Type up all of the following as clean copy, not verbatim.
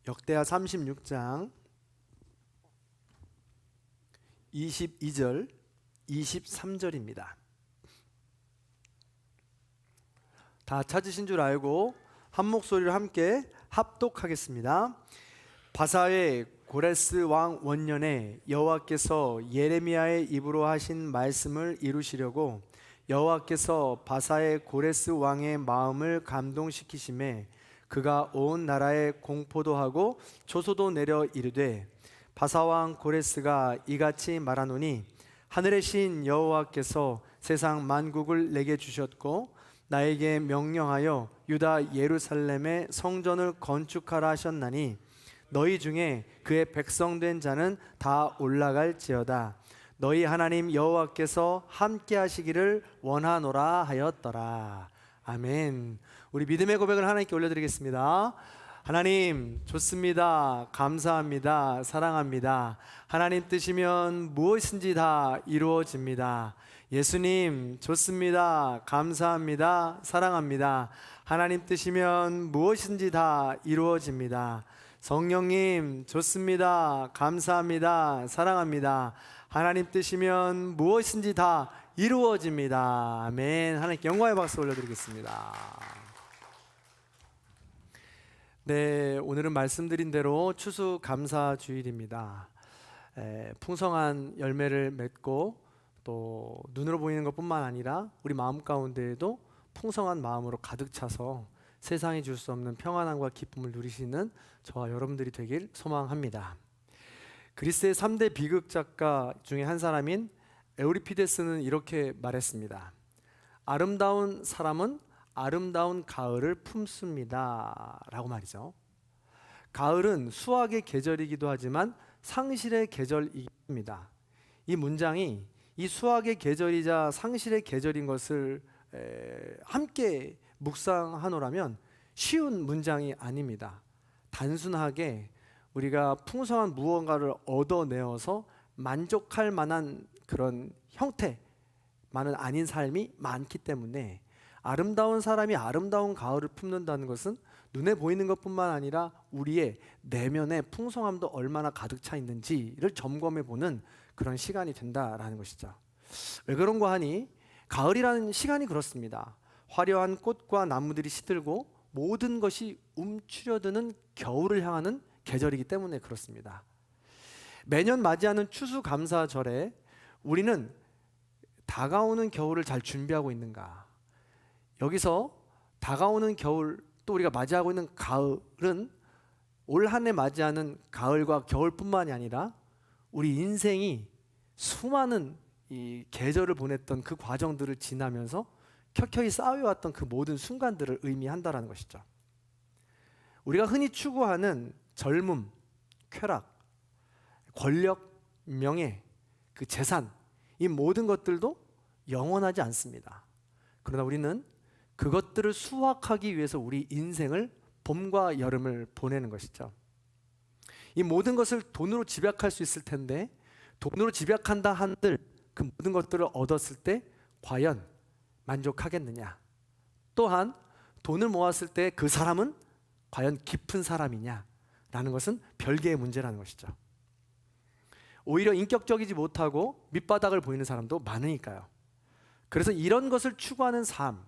역대하 36장 22절 23절입니다. 다 찾으신 줄 알고 한 목소리로 함께 합독하겠습니다. 바사의 고레스 왕 원년에 여호와께서 예레미야의 입으로 하신 말씀을 이루시려고 여호와께서 바사의 고레스 왕의 마음을 감동시키심에 그가 온 나라에 공포도 하고 조소도 내려 이르되 바사왕 고레스가 이같이 말하노니 하늘의 신 여호와께서 세상 만국을 내게 주셨고 나에게 명령하여 유다 예루살렘의 성전을 건축하라 하셨나니 너희 중에 그의 백성된 자는 다 올라갈지어다. 너희 하나님 여호와께서 함께 하시기를 원하노라 하였더라. 아멘. 우리 믿음의 고백을 하나님께 올려드리겠습니다. 하나님 좋습니다. 감사합니다. 사랑합니다. 하나님 뜻이면 무엇인지 다 이루어집니다. 예수님 좋습니다. 감사합니다. 사랑합니다. 하나님 뜻이면 무엇인지 다 이루어집니다. 성령님 좋습니다. 감사합니다. 사랑합니다. 하나님 뜻이면 무엇인지 다 이루어집니다. 아멘. 하나님께 영광의 박수 올려드리겠습니다. 네, 오늘은 말씀드린 대로 추수감사주일입니다. 풍성한 열매를 맺고 또 눈으로 보이는 것뿐만 아니라 우리 마음 가운데에도 풍성한 마음으로 가득 차서 세상이 줄 수 없는 평안함과 기쁨을 누리시는 저와 여러분들이 되길 소망합니다. 그리스의 3대 비극 작가 중에 한 사람인 에우리피데스는 이렇게 말했습니다. 아름다운 사람은 아름다운 가을을 품습니다 라고 말이죠. 가을은 수확의 계절이기도 하지만 상실의 계절입니다. 이 문장이 이 수확의 계절이자 상실의 계절인 것을 함께 묵상하노라면 쉬운 문장이 아닙니다. 단순하게 우리가 풍성한 무언가를 얻어내어서 만족할 만한 그런 형태만은 아닌 삶이 많기 때문에 아름다운 사람이 아름다운 가을을 품는다는 것은 눈에 보이는 것뿐만 아니라 우리의 내면의 풍성함도 얼마나 가득 차 있는지를 점검해 보는 그런 시간이 된다라는 것이죠. 왜 그런가 하니 가을이라는 시간이 그렇습니다. 화려한 꽃과 나무들이 시들고 모든 것이 움츠려드는 겨울을 향하는 계절이기 때문에 그렇습니다. 매년 맞이하는 추수감사절에 우리는 다가오는 겨울을 잘 준비하고 있는가? 여기서 다가오는 겨울, 또 우리가 맞이하고 있는 가을은 올 한 해 맞이하는 가을과 겨울뿐만이 아니라 우리 인생이 수많은 이 계절을 보냈던 그 과정들을 지나면서 켜켜이 쌓여왔던 그 모든 순간들을 의미한다라는 것이죠. 우리가 흔히 추구하는 젊음, 쾌락, 권력, 명예, 그 재산, 이 모든 것들도 영원하지 않습니다. 그러나 우리는 그것들을 수확하기 위해서 우리 인생을 봄과 여름을 보내는 것이죠. 이 모든 것을 돈으로 집약할 수 있을 텐데 돈으로 집약한다 한들 그 모든 것들을 얻었을 때 과연 만족하겠느냐? 또한 돈을 모았을 때 그 사람은 과연 깊은 사람이냐? 라는 것은 별개의 문제라는 것이죠. 오히려 인격적이지 못하고 밑바닥을 보이는 사람도 많으니까요. 그래서 이런 것을 추구하는 삶,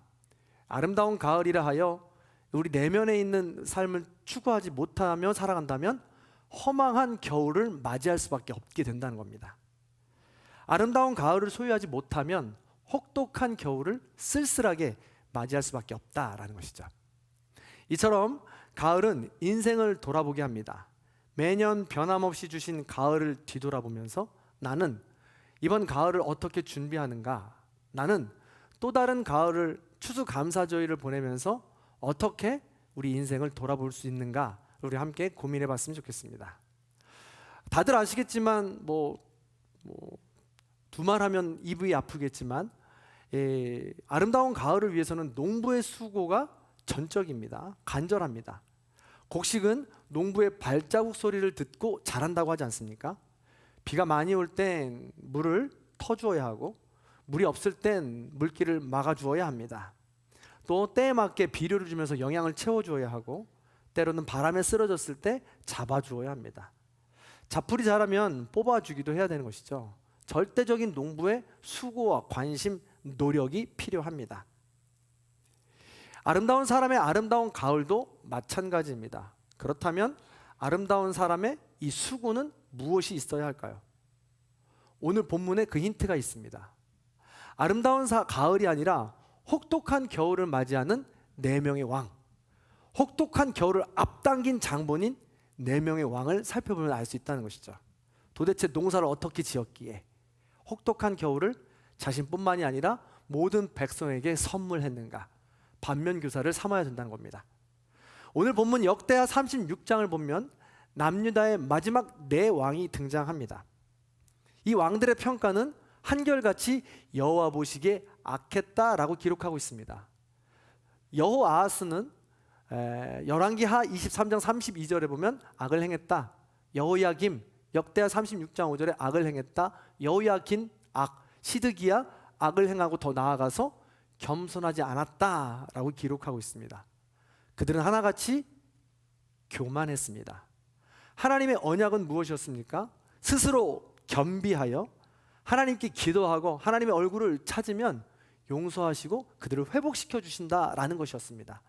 아름다운 가을이라 하여 우리 내면에 있는 삶을 추구하지 못하며 살아간다면 허망한 겨울을 맞이할 수밖에 없게 된다는 겁니다. 아름다운 가을을 소유하지 못하면 혹독한 겨울을 쓸쓸하게 맞이할 수밖에 없다라는 것이죠. 이처럼 가을은 인생을 돌아보게 합니다. 매년 변함없이 주신 가을을 뒤돌아보면서 나는 이번 가을을 어떻게 준비하는가? 나는 또 다른 가을을 추수감사절을 보내면서 어떻게 우리 인생을 돌아볼 수 있는가? 우리 함께 고민해 봤으면 좋겠습니다. 다들 아시겠지만 두말하면 입이 아프겠지만 아름다운 가을을 위해서는 농부의 수고가 전적입니다. 간절합니다. 곡식은 농부의 발자국 소리를 듣고 자란다고 하지 않습니까? 비가 많이 올 땐 물을 터주어야 하고 물이 없을 땐 물길을 막아주어야 합니다. 또 때에 맞게 비료를 주면서 영양을 채워주어야 하고 때로는 바람에 쓰러졌을 때 잡아주어야 합니다. 잡풀이 자라면 뽑아주기도 해야 되는 것이죠. 절대적인 농부의 수고와 관심, 노력이 필요합니다. 아름다운 사람의 아름다운 가을도 마찬가지입니다. 그렇다면 아름다운 사람의 이 수고는 무엇이 있어야 할까요? 오늘 본문에 그 힌트가 있습니다. 아름다운 가을이 아니라 혹독한 겨울을 맞이하는 4명의 왕, 혹독한 겨울을 앞당긴 장본인 4명의 왕을 살펴보면 알 수 있다는 것이죠. 도대체 농사를 어떻게 지었기에 혹독한 겨울을 자신뿐만이 아니라 모든 백성에게 선물했는가, 반면교사를 삼아야 된다는 겁니다. 오늘 본문 역대하 36장을 보면 남유다의 마지막 4왕이 등장합니다. 이 왕들의 평가는 한결같이 여호와 보시기에 악했다라고 기록하고 있습니다. 여호아하스는 열왕기하 23장 32절에 보면 악을 행했다. 여호야김 역대하 36장 5절에 악을 행했다. 여호야긴 악, 시드기야 악을 행하고 더 나아가서 겸손하지 않았다라고 기록하고 있습니다. 그들은 하나같이 교만했습니다. 하나님의 언약은 무엇이었습니까? 스스로 겸비하여 하나님께 기도하고 하나님의 얼굴을 찾으면 용서하시고 그들을 회복시켜 주신다라는 것이었습니다.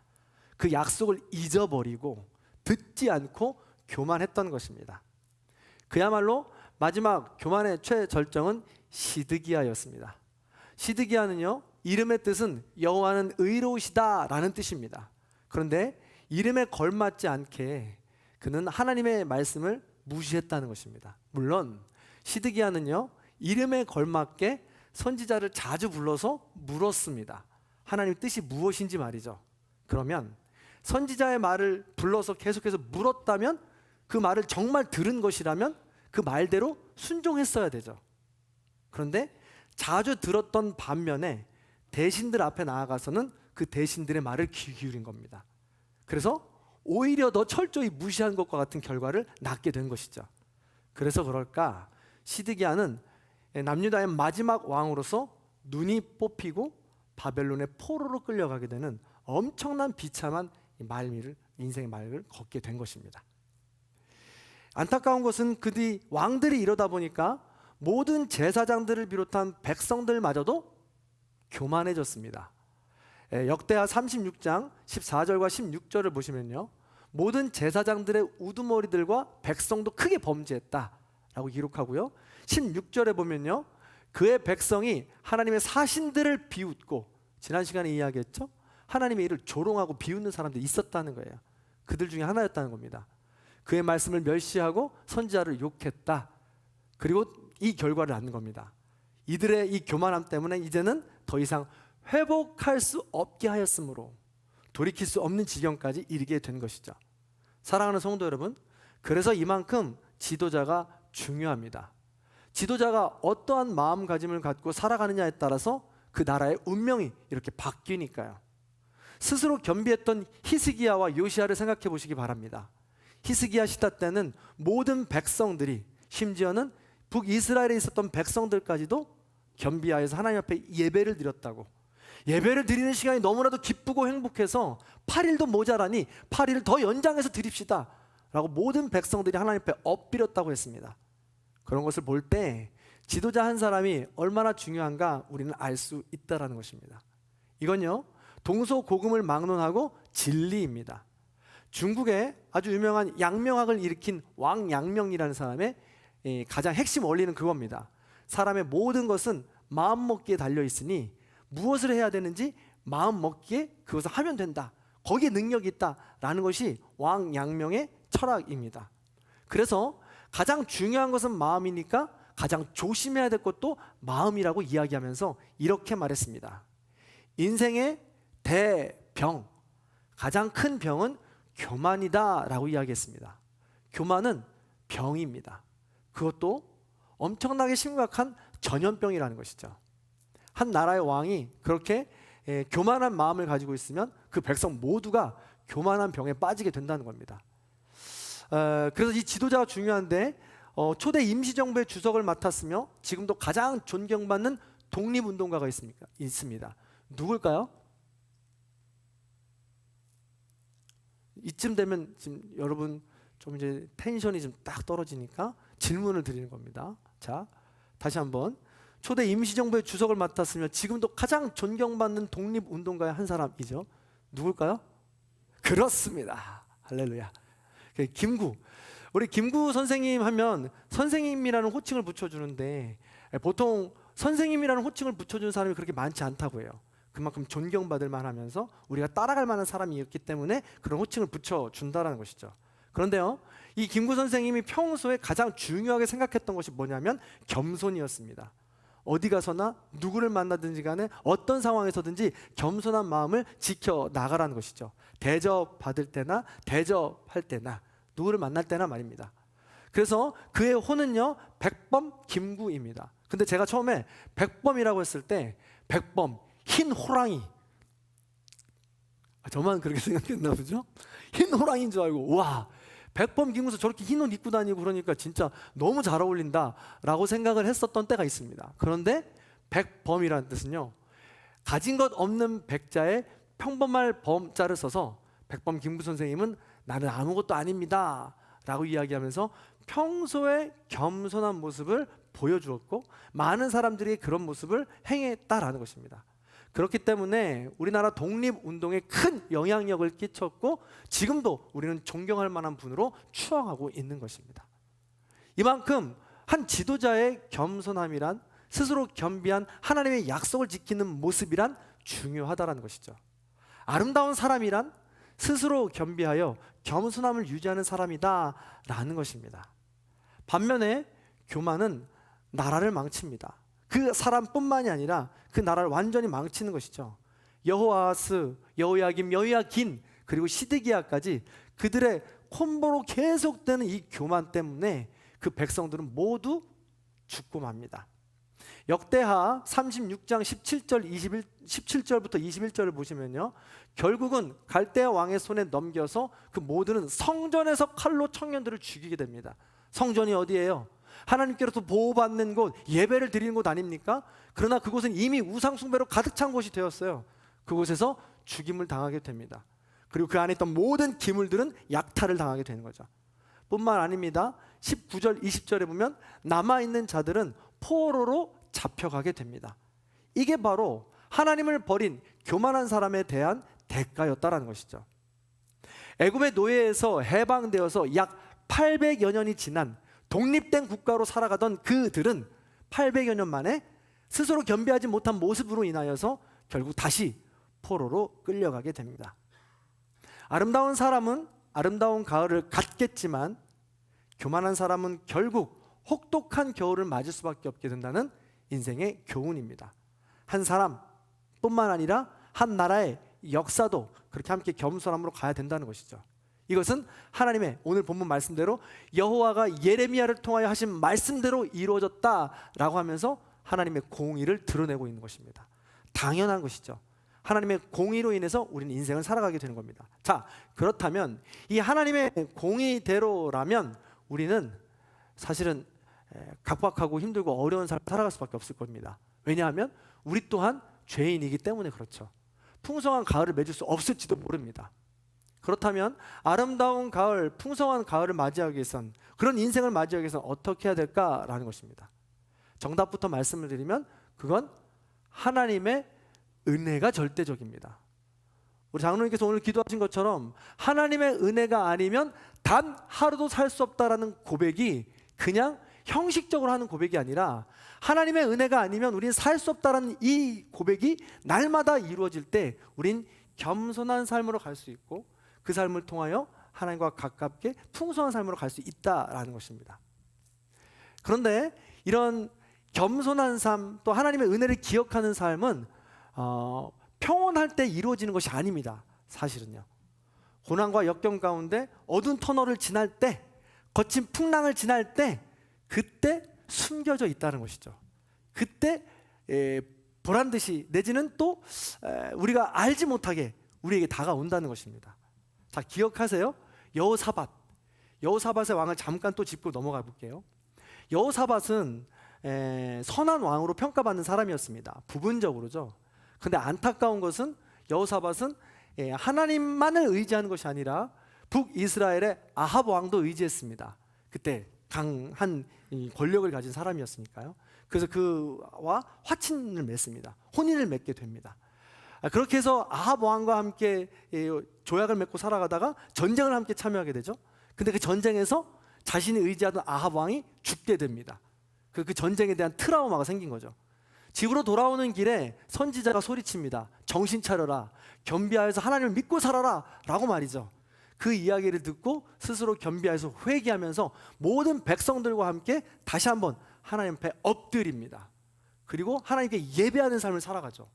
그 약속을 잊어버리고 듣지 않고 교만했던 것입니다. 그야말로 마지막 교만의 최절정은 시드기야였습니다. 시드기야는요, 이름의 뜻은 여호와는 의로우시다라는 뜻입니다. 그런데 이름에 걸맞지 않게 그는 하나님의 말씀을 무시했다는 것입니다. 물론 시드기야는요, 이름에 걸맞게 선지자를 자주 불러서 물었습니다. 하나님의 뜻이 무엇인지 말이죠. 그러면 선지자의 말을 불러서 계속해서 물었다면, 그 말을 정말 들은 것이라면 그 말대로 순종했어야 되죠. 그런데 자주 들었던 반면에 대신들 앞에 나아가서는 그 대신들의 말을 귀 기울인 겁니다. 그래서 오히려 더 철저히 무시한 것과 같은 결과를 낳게 된 것이죠. 그래서 그럴까, 시드기야는 남유다의 마지막 왕으로서 눈이 뽑히고 바벨론의 포로로 끌려가게 되는 엄청난 비참한 인생의 말을 걷게 된 것입니다. 안타까운 것은 그 뒤 왕들이 이러다 보니까 모든 제사장들을 비롯한 백성들마저도 교만해졌습니다. 역대하 36장 14절과 16절을 보시면요, 모든 제사장들의 우두머리들과 백성도 크게 범죄했다라고 기록하고요, 16절에 보면요, 그의 백성이 하나님의 사신들을 비웃고, 지난 시간에 이야기했죠, 하나님의 일을 조롱하고 비웃는 사람들이 있었다는 거예요. 그들 중에 하나였다는 겁니다. 그의 말씀을 멸시하고 선지자를 욕했다. 그리고 이 결과를 낳는 겁니다. 이들의 이 교만함 때문에 이제는 더 이상 회복할 수 없게 하였으므로 돌이킬 수 없는 지경까지 이르게 된 것이죠. 사랑하는 성도 여러분, 그래서 이만큼 지도자가 중요합니다. 지도자가 어떠한 마음가짐을 갖고 살아가느냐에 따라서 그 나라의 운명이 이렇게 바뀌니까요. 스스로 겸비했던 히스기야와 요시야를 생각해 보시기 바랍니다. 히스기야 시대 때는 모든 백성들이, 심지어는 북이스라엘에 있었던 백성들까지도 겸비하여서 하나님 앞에 예배를 드렸다고, 예배를 드리는 시간이 너무나도 기쁘고 행복해서 8일도 모자라니 8일을 더 연장해서 드립시다 라고 모든 백성들이 하나님 앞에 엎드렸다고 했습니다. 그런 것을 볼 때 지도자 한 사람이 얼마나 중요한가 우리는 알 수 있다는 것입니다. 이건요, 동서고금을 막론하고 진리입니다. 중국에 아주 유명한 양명학을 일으킨 왕양명이라는 사람의 가장 핵심 원리는 그겁니다. 사람의 모든 것은 마음먹기에 달려있으니 무엇을 해야 되는지 마음먹기에 그것을 하면 된다, 거기에 능력이 있다라는 것이 왕양명의 철학입니다. 그래서 가장 중요한 것은 마음이니까 가장 조심해야 될 것도 마음이라고 이야기하면서 이렇게 말했습니다. 인생의 대병, 가장 큰 병은 교만이다 라고 이야기했습니다. 교만은 병입니다. 그것도 엄청나게 심각한 전염병이라는 것이죠. 한 나라의 왕이 그렇게 교만한 마음을 가지고 있으면 그 백성 모두가 교만한 병에 빠지게 된다는 겁니다. 그래서 이 지도자가 중요한데, 초대 임시정부의 주석을 맡았으며 지금도 가장 존경받는 독립운동가가 있습니다. 누굴까요? 이쯤 되면 지금 여러분 좀 이제 텐션이 좀 딱 떨어지니까 질문을 드리는 겁니다. 자, 다시 한번. 초대 임시정부의 주석을 맡았으며 지금도 가장 존경받는 독립운동가의 한 사람이죠. 누굴까요? 그렇습니다. 할렐루야. 김구. 우리 김구 선생님 하면 선생님이라는 호칭을 붙여주는데 보통 선생님이라는 호칭을 붙여주는 사람이 그렇게 많지 않다고 해요. 그만큼 존경받을 만하면서 우리가 따라갈 만한 사람이었기 때문에 그런 호칭을 붙여준다는 것이죠. 그런데요, 이 김구 선생님이 평소에 가장 중요하게 생각했던 것이 뭐냐면 겸손이었습니다. 어디 가서나 누구를 만나든지 간에 어떤 상황에서든지 겸손한 마음을 지켜나가라는 것이죠. 대접받을 때나 대접할 때나 누구를 만날 때나 말입니다. 그래서 그의 호는요, 백범 김구입니다. 근데 제가 처음에 백범이라고 했을 때 백범, 흰 호랑이, 저만 그렇게 생각했나 보죠? 흰 호랑이인 줄 알고, 와, 백범 김구서 저렇게 흰 옷 입고 다니고 그러니까 진짜 너무 잘 어울린다 라고 생각을 했었던 때가 있습니다. 그런데 백범이라는 뜻은요, 가진 것 없는 백자에 평범할 범자를 써서 백범 김구 선생님은 나는 아무것도 아닙니다 라고 이야기하면서 평소에 겸손한 모습을 보여주었고 많은 사람들이 그런 모습을 행했다라는 것입니다. 그렇기 때문에 우리나라 독립운동에 큰 영향력을 끼쳤고 지금도 우리는 존경할 만한 분으로 추앙하고 있는 것입니다. 이만큼 한 지도자의 겸손함이란, 스스로 겸비한 하나님의 약속을 지키는 모습이란 중요하다는 것이죠. 아름다운 사람이란 스스로 겸비하여 겸손함을 유지하는 사람이다 라는 것입니다. 반면에 교만은 나라를 망칩니다. 그 사람뿐만이 아니라 그 나라를 완전히 망치는 것이죠. 여호아스, 여호야김, 여호야긴 그리고 시드기야까지 그들의 콤보로 계속되는 이 교만 때문에 그 백성들은 모두 죽고 맙니다. 역대하 36장 17절부터 21절을 보시면요, 결국은 갈대아 왕의 손에 넘겨서 그 모두는 성전에서 칼로 청년들을 죽이게 됩니다. 성전이 어디예요? 하나님께로부터 보호받는 곳, 예배를 드리는 곳 아닙니까? 그러나 그곳은 이미 우상 숭배로 가득 찬 곳이 되었어요. 그곳에서 죽임을 당하게 됩니다. 그리고 그 안에 있던 모든 기물들은 약탈을 당하게 되는 거죠. 뿐만 아닙니다. 19절 20절에 보면 남아있는 자들은 포로로 잡혀가게 됩니다. 이게 바로 하나님을 버린 교만한 사람에 대한 대가였다라는 것이죠. 애굽의 노예에서 해방되어서 약 800여 년이 지난 독립된 국가로 살아가던 그들은 800여 년 만에 스스로 겸비하지 못한 모습으로 인하여서 결국 다시 포로로 끌려가게 됩니다. 아름다운 사람은 아름다운 가을을 갖겠지만 교만한 사람은 결국 혹독한 겨울을 맞을 수밖에 없게 된다는 인생의 교훈입니다. 한 사람뿐만 아니라 한 나라의 역사도 그렇게 함께 겸손함으로 가야 된다는 것이죠. 이것은 하나님의 오늘 본문 말씀대로 여호와가 예레미야를 통하여 하신 말씀대로 이루어졌다라고 하면서 하나님의 공의를 드러내고 있는 것입니다. 당연한 것이죠. 하나님의 공의로 인해서 우리는 인생을 살아가게 되는 겁니다. 자, 그렇다면 이 하나님의 공의대로라면 우리는 사실은 각박하고 힘들고 어려운 삶을 살아갈 수밖에 없을 겁니다. 왜냐하면 우리 또한 죄인이기 때문에 그렇죠. 풍성한 가을을 맺을 수 없을지도 모릅니다. 그렇다면 아름다운 가을, 풍성한 가을을 맞이하기 위해선, 그런 인생을 맞이하기 위해선 어떻게 해야 될까라는 것입니다. 정답부터 말씀을 드리면 그건 하나님의 은혜가 절대적입니다. 우리 장로님께서 오늘 기도하신 것처럼 하나님의 은혜가 아니면 단 하루도 살 수 없다라는 고백이 그냥 형식적으로 하는 고백이 아니라 하나님의 은혜가 아니면 우리는 살 수 없다라는 이 고백이 날마다 이루어질 때 우린 겸손한 삶으로 갈 수 있고 그 삶을 통하여 하나님과 가깝게 풍성한 삶으로 갈 수 있다라는 것입니다. 그런데 이런 겸손한 삶, 또 하나님의 은혜를 기억하는 삶은 평온할 때 이루어지는 것이 아닙니다. 사실은요. 고난과 역경 가운데 어두운 터널을 지날 때, 거친 풍랑을 지날 때, 그때 숨겨져 있다는 것이죠. 그때 보란듯이 내지는 또 우리가 알지 못하게 우리에게 다가온다는 것입니다. 자, 기억하세요. 여호사밧의 왕을 잠깐 또 짚고 넘어가 볼게요. 여호사밧은 선한 왕으로 평가받는 사람이었습니다. 부분적으로죠. 근데 안타까운 것은 여호사밧은 하나님만을 의지하는 것이 아니라 북이스라엘의 아합 왕도 의지했습니다. 그때 강한 이 권력을 가진 사람이었으니까요. 그래서 그와 화친을 맺습니다. 혼인을 맺게 됩니다. 그렇게 해서 아합 왕과 함께 조약을 맺고 살아가다가 전쟁을 함께 참여하게 되죠. 근데 그 전쟁에서 자신이 의지하던 아합 왕이 죽게 됩니다. 그 전쟁에 대한 트라우마가 생긴 거죠. 집으로 돌아오는 길에 선지자가 소리칩니다. 정신 차려라, 겸비하여서 하나님을 믿고 살아라 라고 말이죠. 그 이야기를 듣고 스스로 겸비하여서 회개하면서 모든 백성들과 함께 다시 한번 하나님 앞에 엎드립니다. 그리고 하나님께 예배하는 삶을 살아가죠.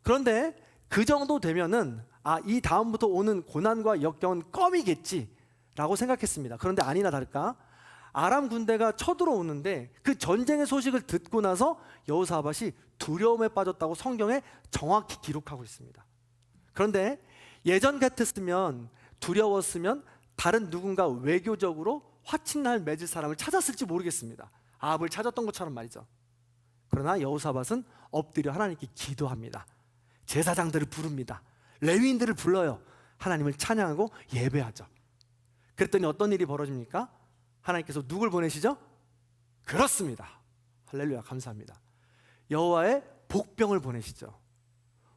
그런데 그 정도 되면은 이 다음부터 오는 고난과 역경은 껌이겠지 라고 생각했습니다. 그런데 아니나 다를까 아람 군대가 쳐들어오는데 그 전쟁의 소식을 듣고 나서 여호사밧이 두려움에 빠졌다고 성경에 정확히 기록하고 있습니다. 그런데 예전 같았으면, 두려웠으면 다른 누군가 외교적으로 화친날 맺을 사람을 찾았을지 모르겠습니다. 아합을 찾았던 것처럼 말이죠. 그러나 여호사밧은 엎드려 하나님께 기도합니다. 제사장들을 부릅니다. 레위인들을 불러요. 하나님을 찬양하고 예배하죠. 그랬더니 어떤 일이 벌어집니까? 하나님께서 누굴 보내시죠? 그렇습니다. 할렐루야, 감사합니다. 여호와의 복병을 보내시죠.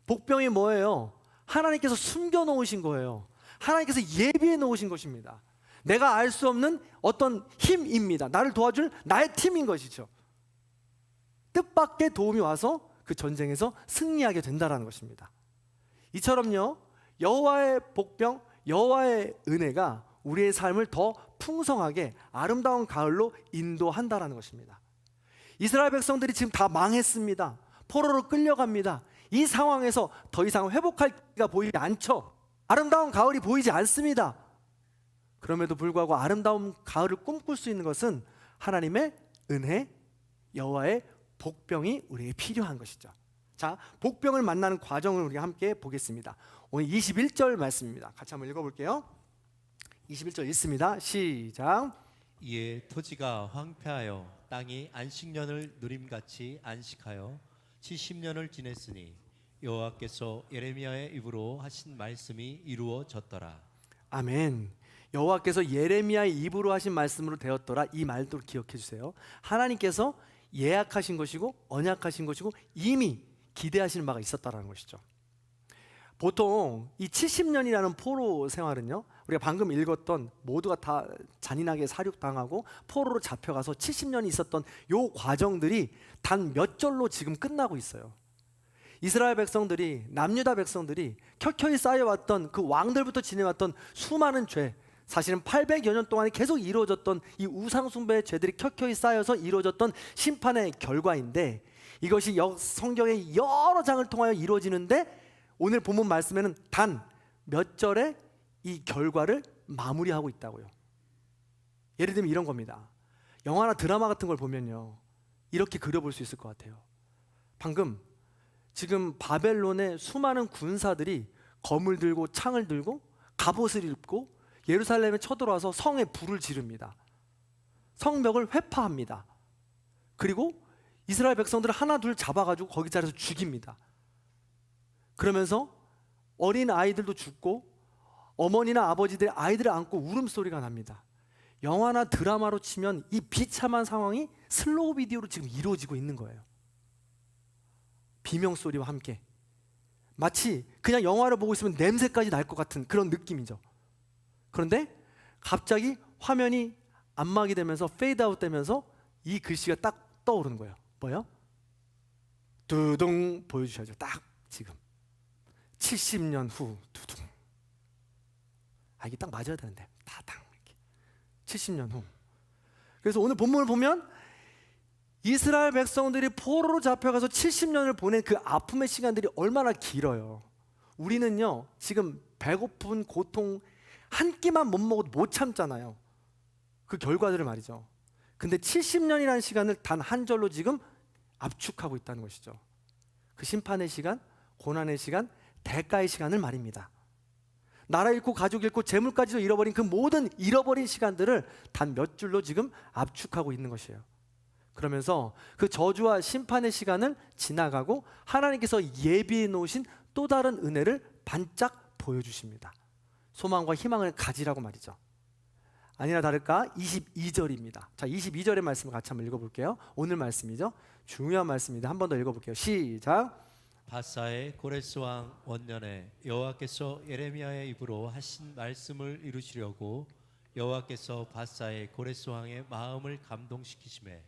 복병이 뭐예요? 하나님께서 숨겨놓으신 거예요. 하나님께서 예비해 놓으신 것입니다. 내가 알 수 없는 어떤 힘입니다. 나를 도와줄 나의 팀인 것이죠. 뜻밖의 도움이 와서 그 전쟁에서 승리하게 된다는 것입니다. 이처럼요, 여호와의 복병, 여호와의 은혜가 우리의 삶을 더 풍성하게 아름다운 가을로 인도한다는 것입니다. 이스라엘 백성들이 지금 다 망했습니다. 포로로 끌려갑니다. 이 상황에서 더 이상 회복할 기가 보이지 않죠. 아름다운 가을이 보이지 않습니다. 그럼에도 불구하고 아름다운 가을을 꿈꿀 수 있는 것은 하나님의 은혜, 여호와의 복병이 우리에게 필요한 것이죠. 자, 복병을 만나는 과정을 우리가 함께 보겠습니다. 오늘 21절 말씀입니다. 같이 한번 읽어볼게요. 21절 읽습니다. 시작. 이에 토지가 황폐하여 땅이 안식년을 누림같이 안식하여 70년을 지냈으니 여호와께서 예레미야의 입으로 하신 말씀이 이루어졌더라. 아멘. 여호와께서 예레미야의 입으로 하신 말씀으로 되었더라. 이 말도 기억해 주세요. 하나님께서 예약하신 것이고 언약하신 것이고 이미 기대하시는 바가 있었다는 것이죠. 보통 이 70년이라는 포로 생활은요, 우리가 방금 읽었던 모두가 다 잔인하게 사륙당하고 포로로 잡혀가서 70년이 있었던 요 과정들이 단 몇 절로 지금 끝나고 있어요. 이스라엘 백성들이, 남유다 백성들이 켜켜이 쌓여왔던 그 왕들부터 지내왔던 수많은 죄, 사실은 800여 년 동안에 계속 이루어졌던 이 우상숭배의 죄들이 켜켜이 쌓여서 이루어졌던 심판의 결과인데, 이것이 성경의 여러 장을 통하여 이루어지는데 오늘 본문 말씀에는 단 몇 절에 이 결과를 마무리하고 있다고요. 예를 들면 이런 겁니다. 영화나 드라마 같은 걸 보면요, 이렇게 그려볼 수 있을 것 같아요. 방금 지금 바벨론의 수많은 군사들이 검을 들고 창을 들고 갑옷을 입고 예루살렘에 쳐들어와서 성에 불을 지릅니다. 성벽을 회파합니다. 그리고 이스라엘 백성들을 하나 둘 잡아가지고 거기 자리에서 죽입니다. 그러면서 어린 아이들도 죽고 어머니나 아버지들이 아이들을 안고 울음소리가 납니다. 영화나 드라마로 치면 이 비참한 상황이 슬로우 비디오로 지금 이루어지고 있는 거예요. 비명소리와 함께 마치 그냥 영화를 보고 있으면 냄새까지 날 것 같은 그런 느낌이죠. 그런데 갑자기 화면이 안막이 되면서 페이드아웃 되면서 이 글씨가 딱 떠오르는 거예요. 뭐예요? 두둥 보여주셔야죠. 딱 지금 70년 후 두둥. 이게 딱 맞아야 되는데 다당 이렇게 70년 후. 그래서 오늘 본문을 보면 이스라엘 백성들이 포로로 잡혀가서 70년을 보낸 그 아픔의 시간들이 얼마나 길어요. 우리는요 지금 배고픈 고통 한 끼만 못 먹어도 못 참잖아요. 그 결과들을 말이죠. 근데 70년이라는 시간을 단 한 절로 지금 압축하고 있다는 것이죠. 그 심판의 시간, 고난의 시간, 대가의 시간을 말입니다. 나라 잃고 가족 잃고 재물까지도 잃어버린 그 모든 잃어버린 시간들을 단 몇 줄로 지금 압축하고 있는 것이에요. 그러면서 그 저주와 심판의 시간을 지나가고 하나님께서 예비해 놓으신 또 다른 은혜를 반짝 보여주십니다. 소망과 희망을 가지라고 말이죠. 아니나 다를까 22절입니다. 자, 22절의 말씀을 같이 한번 읽어볼게요. 오늘 말씀이죠. 중요한 말씀입니다. 한 번 더 읽어볼게요. 시작. 바사의 고레스 왕 원년에 여호와께서 예레미야의 입으로 하신 말씀을 이루시려고 여호와께서 바사의 고레스 왕의 마음을 감동시키심에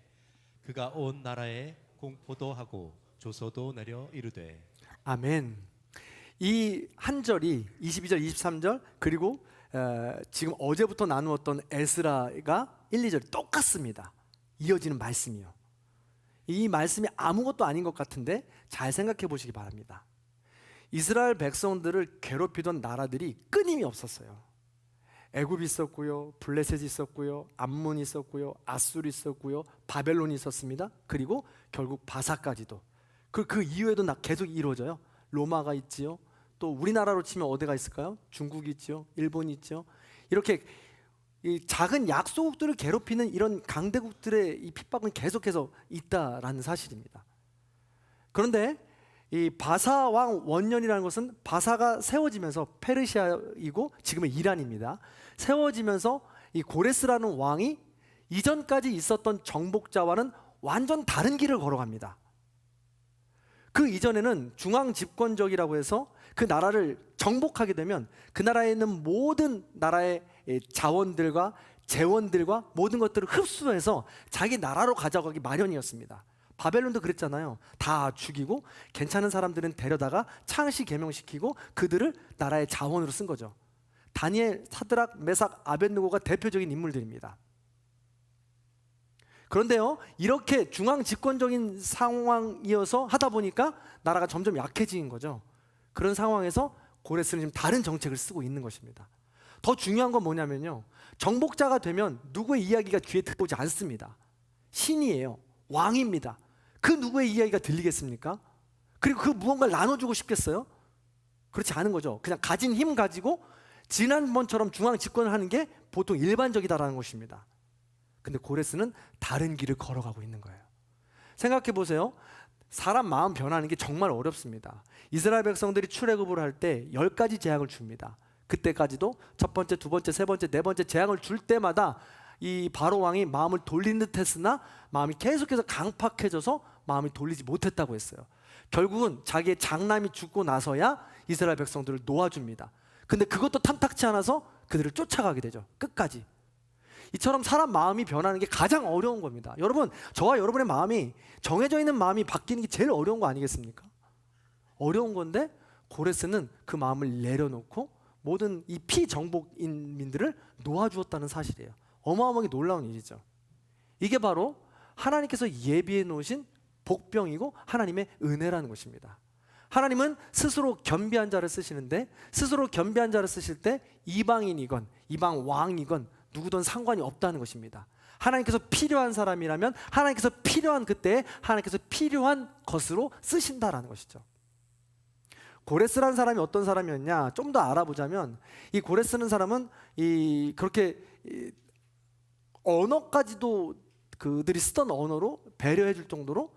그가 온 나라에 공포도 하고 조서도 내려 이르되. 아멘. 이 한 절이 22절, 23절 그리고 지금 어제부터 나누었던 에스라가 1, 2절이 똑같습니다. 이어지는 말씀이요. 이 말씀이 아무것도 아닌 것 같은데 잘 생각해 보시기 바랍니다. 이스라엘 백성들을 괴롭히던 나라들이 끊임이 없었어요. 애굽이 있었고요, 블레셋이 있었고요, 암몬이 있었고요, 아수르 있었고요, 바벨론이 있었습니다. 그리고 결국 바사까지도. 그 이후에도 계속 이루어져요. 로마가 있지요. 또 우리나라로 치면 어디가 있을까요? 중국이 있죠, 일본이 있죠. 이렇게 이 작은 약소국들을 괴롭히는 이런 강대국들의 이 핍박은 계속해서 있다라는 사실입니다. 그런데 이 바사 왕 원년이라는 것은 바사가 세워지면서 페르시아이고 지금은 이란입니다. 세워지면서 이 고레스라는 왕이 이전까지 있었던 정복자와는 완전 다른 길을 걸어갑니다. 그 이전에는 중앙 집권적이라고 해서 그 나라를 정복하게 되면 그 나라에 있는 모든 나라의 자원들과 재원들과 모든 것들을 흡수해서 자기 나라로 가져가기 마련이었습니다. 바벨론도 그랬잖아요. 다 죽이고 괜찮은 사람들은 데려다가 창시 개명시키고 그들을 나라의 자원으로 쓴 거죠. 다니엘, 사드락, 메삭, 아벳느고가 대표적인 인물들입니다. 그런데요, 이렇게 중앙 집권적인 상황이어서 하다 보니까 나라가 점점 약해지는 거죠. 그런 상황에서 고레스는 지금 다른 정책을 쓰고 있는 것입니다. 더 중요한 건 뭐냐면요, 정복자가 되면 누구의 이야기가 귀에 들어오지 않습니다. 신이에요. 왕입니다. 그 누구의 이야기가 들리겠습니까? 그리고 그 무언가를 나눠주고 싶겠어요? 그렇지 않은 거죠. 그냥 가진 힘 가지고 지난번처럼 중앙 집권을 하는 게 보통 일반적이다라는 것입니다. 근데 고레스는 다른 길을 걸어가고 있는 거예요. 생각해 보세요. 사람 마음 변하는 게 정말 어렵습니다. 이스라엘 백성들이 출애굽을 할 때 10가지 재앙을 줍니다. 그때까지도 첫 번째, 두 번째, 세 번째, 네 번째 재앙을 줄 때마다 이 바로 왕이 마음을 돌린 듯 했으나 마음이 계속해서 강팍해져서 마음이 돌리지 못했다고 했어요. 결국은 자기의 장남이 죽고 나서야 이스라엘 백성들을 놓아줍니다. 근데 그것도 탐탁치 않아서 그들을 쫓아가게 되죠. 끝까지. 이처럼 사람 마음이 변하는 게 가장 어려운 겁니다. 여러분, 저와 여러분의 마음이 정해져 있는 마음이 바뀌는 게 제일 어려운 거 아니겠습니까? 어려운 건데 고레스는 그 마음을 내려놓고 모든 이 피정복인민들을 놓아주었다는 사실이에요. 어마어마하게 놀라운 일이죠. 이게 바로 하나님께서 예비해 놓으신 복병이고 하나님의 은혜라는 것입니다. 하나님은 스스로 겸비한 자를 쓰시는데 스스로 겸비한 자를 쓰실 때 이방인이건 이방 왕이건 누구든 상관이 없다는 것입니다. 하나님께서 필요한 사람이라면 하나님께서 필요한 그때에 하나님께서 필요한 것으로 쓰신다라는 것이죠. 고레스라는 사람이 어떤 사람이었냐 좀 더 알아보자면 이 고레스라는 사람은 그렇게 언어까지도 그들이 쓰던 언어로 배려해 줄 정도로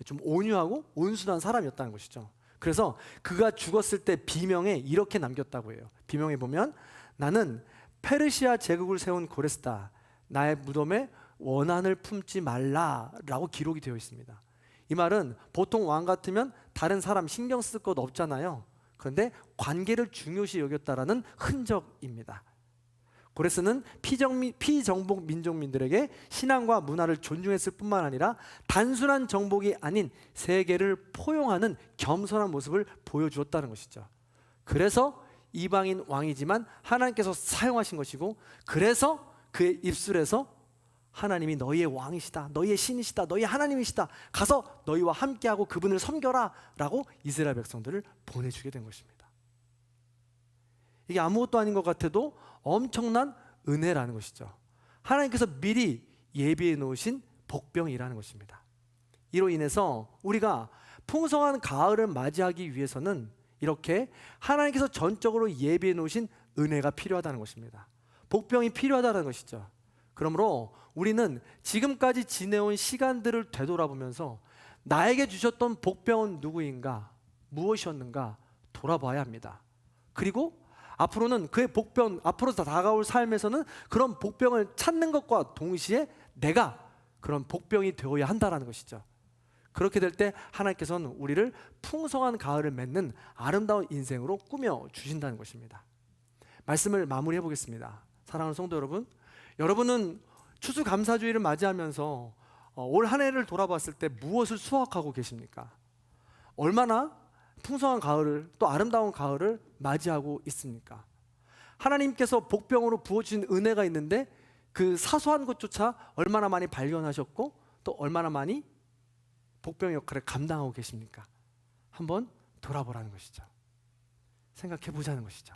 좀 온유하고 온순한 사람이었다는 것이죠. 그래서 그가 죽었을 때 비명에 이렇게 남겼다고 해요. 비명에 보면 나는 페르시아 제국을 세운 고레스다. 나의 무덤에 원한을 품지 말라라고 기록이 되어 있습니다. 이 말은 보통 왕 같으면 다른 사람 신경 쓸 것 없잖아요. 그런데 관계를 중요시 여겼다라는 흔적입니다. 고레스는 피정복 민족민들에게 신앙과 문화를 존중했을 뿐만 아니라 단순한 정복이 아닌 세계를 포용하는 겸손한 모습을 보여주었다는 것이죠. 그래서 이방인 왕이지만 하나님께서 사용하신 것이고 그래서 그의 입술에서 하나님이 너희의 왕이시다, 너희의 신이시다, 너희의 하나님이시다, 가서 너희와 함께하고 그분을 섬겨라 라고 이스라엘 백성들을 보내주게 된 것입니다. 이게 아무것도 아닌 것 같아도 엄청난 은혜라는 것이죠. 하나님께서 미리 예비해 놓으신 복병이라는 것입니다. 이로 인해서 우리가 풍성한 가을을 맞이하기 위해서는 이렇게 하나님께서 전적으로 예비해 놓으신 은혜가 필요하다는 것입니다. 복병이 필요하다는 것이죠. 그러므로 우리는 지금까지 지내온 시간들을 되돌아보면서 나에게 주셨던 복병은 누구인가, 무엇이었는가 돌아봐야 합니다. 그리고 앞으로는 그의 복병, 앞으로 다가올 삶에서는 그런 복병을 찾는 것과 동시에 내가 그런 복병이 되어야 한다라는 것이죠. 그렇게 될 때 하나님께서는 우리를 풍성한 가을을 맺는 아름다운 인생으로 꾸며 주신다는 것입니다. 말씀을 마무리해 보겠습니다. 사랑하는 성도 여러분, 여러분은 추수감사주의를 맞이하면서 올 한 해를 돌아봤을 때 무엇을 수확하고 계십니까? 얼마나 풍성한 가을을, 또 아름다운 가을을 맞이하고 있습니까? 하나님께서 복병으로 부어주신 은혜가 있는데 그 사소한 것조차 얼마나 많이 발견하셨고 또 얼마나 많이 복병의 역할을 감당하고 계십니까? 한번 돌아보라는 것이죠. 생각해 보자는 것이죠.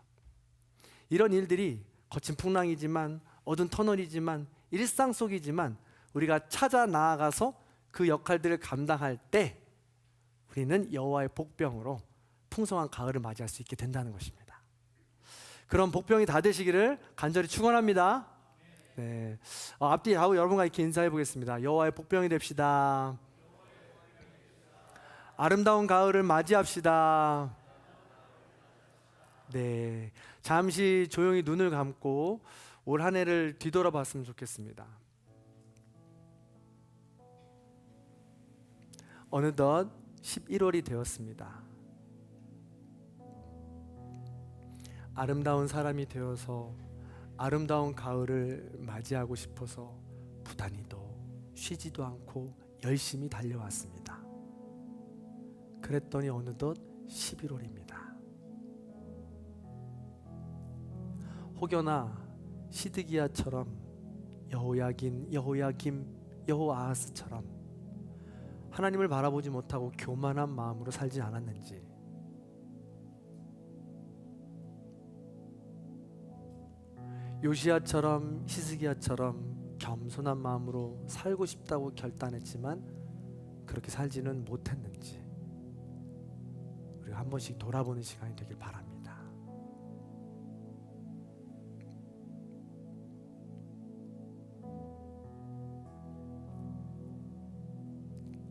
이런 일들이 거친 풍랑이지만 어두운 터널이지만 일상 속이지만 우리가 찾아 나아가서 그 역할들을 감당할 때 우리는 여호와의 복병으로 풍성한 가을을 맞이할 수 있게 된다는 것입니다. 그런 복병이 다 되시기를 간절히 축원합니다. 네, 앞뒤 하고 여러분과 이렇게 인사해 보겠습니다. 여호와의 복병이 됩시다. 아름다운 가을을 맞이합시다. 네, 잠시 조용히 눈을 감고 올 한 해를 뒤돌아봤으면 좋겠습니다. 어느덧 11월이 되었습니다. 아름다운 사람이 되어서 아름다운 가을을 맞이하고 싶어서 부단히도 쉬지도 않고 열심히 달려왔습니다. 그랬더니 어느덧 11월입니다. 혹여나 시드기야처럼 여호야긴, 여호야김, 여호아하스처럼 하나님을 바라보지 못하고 교만한 마음으로 살지 않았는지, 요시야처럼 히스기야처럼 겸손한 마음으로 살고 싶다고 결단했지만 그렇게 살지는 못했는지 우리가 한 번씩 돌아보는 시간이 되길 바랍니다.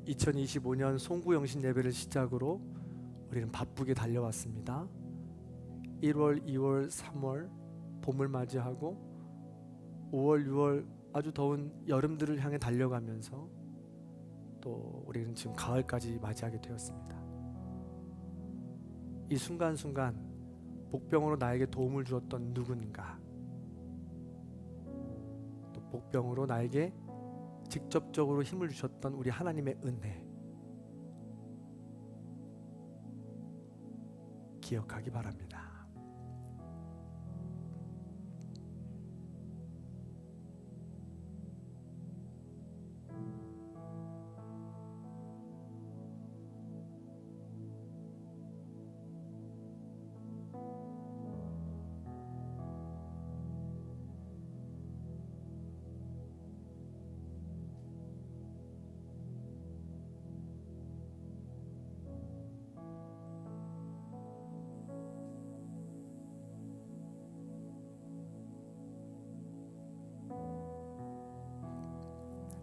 2025년 송구영신 예배를 시작으로 우리는 바쁘게 달려왔습니다. 1월, 2월, 3월 봄을 맞이하고 5월, 6월 아주 더운 여름들을 향해 달려가면서 또 우리는 지금 가을까지 맞이하게 되었습니다. 이 순간순간 복병으로 나에게 도움을 주었던 누군가, 또 복병으로 나에게 직접적으로 힘을 주셨던 우리 하나님의 은혜 기억하기 바랍니다.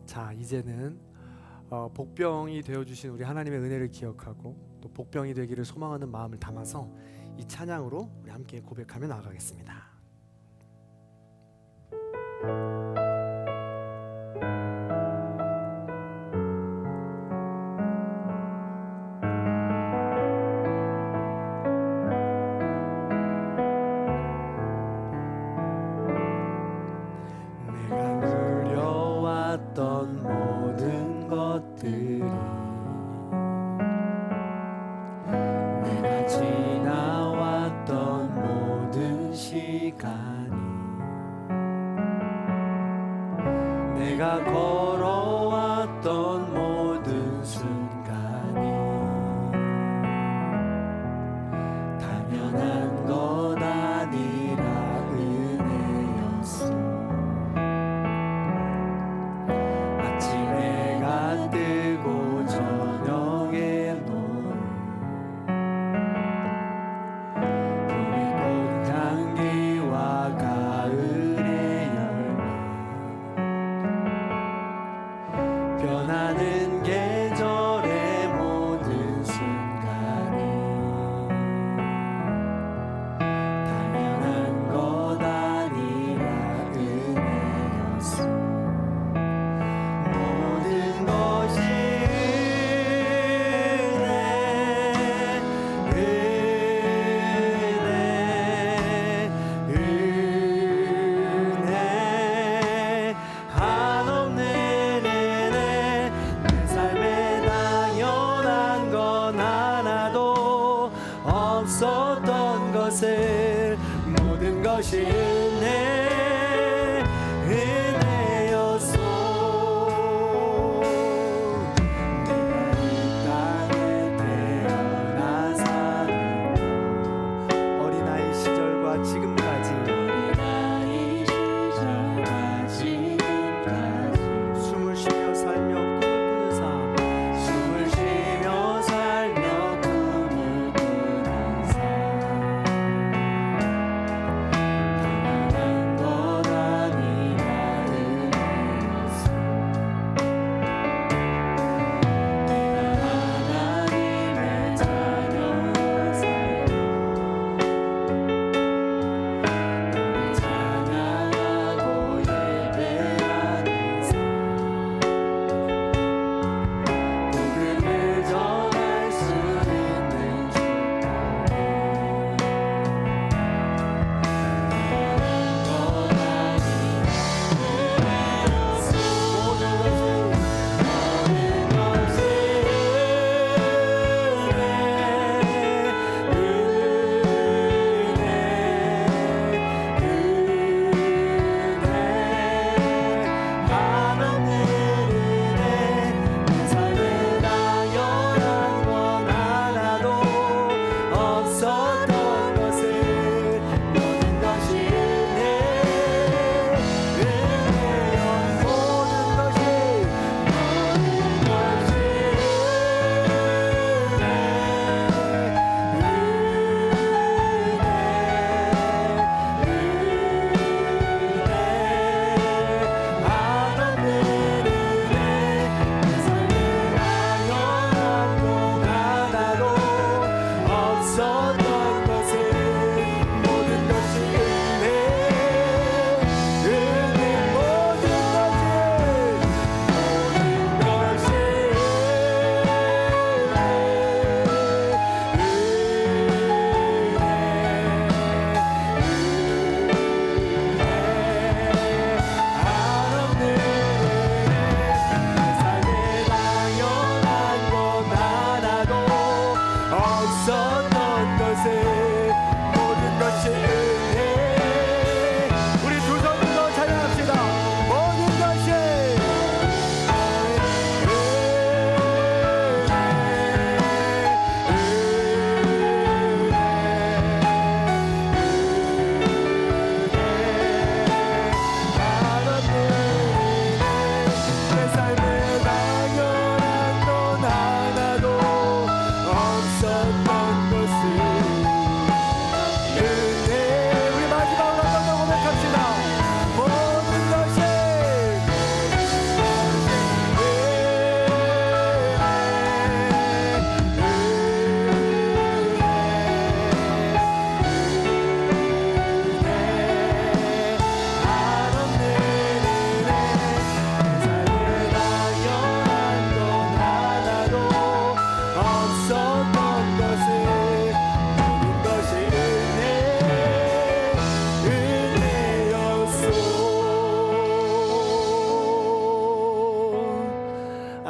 자, 이제는 복병이 되어주신 우리 하나님의 은혜를 기억하고 또 복병이 되기를 소망하는 마음을 담아서 이 찬양으로 우리 함께 고백하며 나아가겠습니다. 모든 것들이 내가 지나왔던 모든 시간이 내가 걸어왔던 모든 순간이 당연한 것 아니라 은혜였어. 뜨고 저녁에 노을 봄의 꽃향기와 가을의 열매 변하는 계절의 모든 순간이 당연한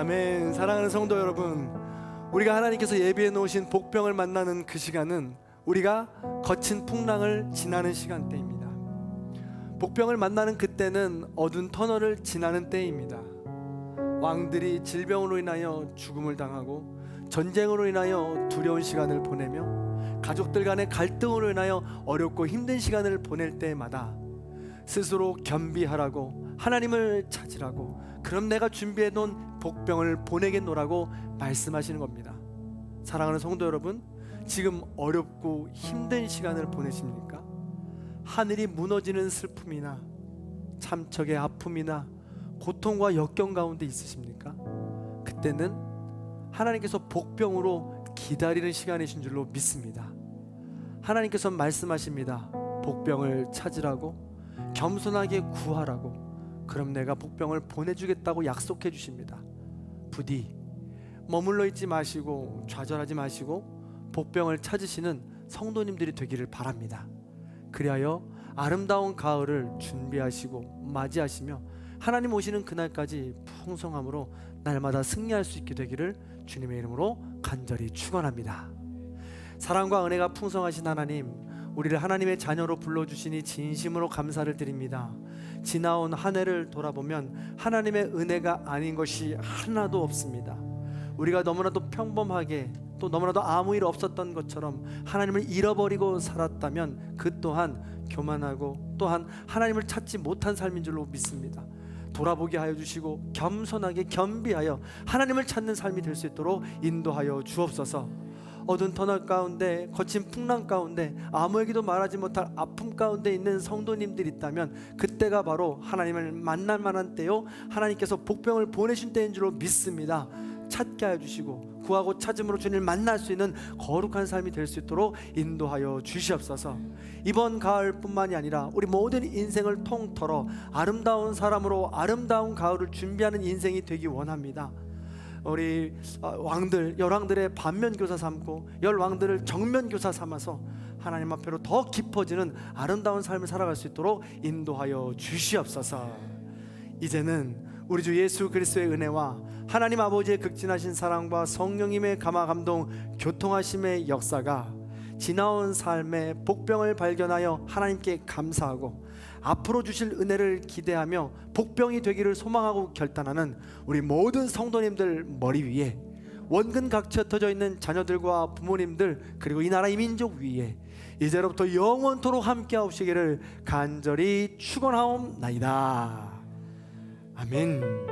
아멘. 사랑하는 성도 여러분, 우리가 하나님께서 예비해 놓으신 복병을 만나는 그 시간은 우리가 거친 풍랑을 지나는 시간대입니다. 복병을 만나는 그때는 어두운 터널을 지나는 때입니다. 왕들이 질병으로 인하여 죽음을 당하고 전쟁으로 인하여 두려운 시간을 보내며 가족들 간의 갈등으로 인하여 어렵고 힘든 시간을 보낼 때마다 스스로 겸비하라고, 하나님을 찾으라고, 그럼 내가 준비해 놓은 복병을 보내겠노라고 말씀하시는 겁니다. 사랑하는 성도 여러분, 지금 어렵고 힘든 시간을 보내십니까? 하늘이 무너지는 슬픔이나 참척의 아픔이나 고통과 역경 가운데 있으십니까? 그때는 하나님께서 복병으로 기다리는 시간이신 줄로 믿습니다. 하나님께서 말씀하십니다. 복병을 찾으라고, 겸손하게 구하라고, 그럼 내가 복병을 보내주겠다고 약속해 주십니다. 부디 머물러 있지 마시고 좌절하지 마시고 복병을 찾으시는 성도님들이 되기를 바랍니다. 그리하여 아름다운 가을을 준비하시고 맞이하시며 하나님 오시는 그날까지 풍성함으로 날마다 승리할 수 있게 되기를 주님의 이름으로 간절히 축원합니다. 사랑과 은혜가 풍성하신 하나님, 우리를 하나님의 자녀로 불러주시니 진심으로 감사를 드립니다. 지나온 한 해를 돌아보면 하나님의 은혜가 아닌 것이 하나도 없습니다. 우리가 너무나도 평범하게 또 너무나도 아무 일 없었던 것처럼 하나님을 잃어버리고 살았다면 그 또한 교만하고 또한 하나님을 찾지 못한 삶인 줄로 믿습니다. 돌아보게 하여 주시고 겸손하게 겸비하여 하나님을 찾는 삶이 될 수 있도록 인도하여 주옵소서. 어두운 터널 가운데, 거친 풍랑 가운데, 아무에게도 말하지 못할 아픔 가운데 있는 성도님들이 있다면 그때가 바로 하나님을 만날 만한 때요, 하나님께서 복병을 보내신 때인 줄로 믿습니다. 찾게 하여 주시고 구하고 찾음으로 주님을 만날 수 있는 거룩한 삶이 될 수 있도록 인도하여 주시옵소서. 이번 가을뿐만이 아니라 우리 모든 인생을 통틀어 아름다운 사람으로 아름다운 가을을 준비하는 인생이 되기 원합니다. 우리 왕들, 열왕들의 반면교사 삼고 열왕들을 정면교사 삼아서 하나님 앞으로 더 깊어지는 아름다운 삶을 살아갈 수 있도록 인도하여 주시옵소서. 이제는 우리 주 예수 그리스도의 은혜와 하나님 아버지의 극진하신 사랑과 성령님의 감화 감동 교통하심의 역사가 지나온 삶의 복병을 발견하여 하나님께 감사하고 앞으로 주실 은혜를 기대하며 복병이 되기를 소망하고 결단하는 우리 모든 성도님들 머리 위에, 원근 각처에 흩어져 있는 자녀들과 부모님들, 그리고 이 나라 이 민족 위에 이제로부터 영원토록 함께 하시기를 간절히 축원하옵나이다. 아멘.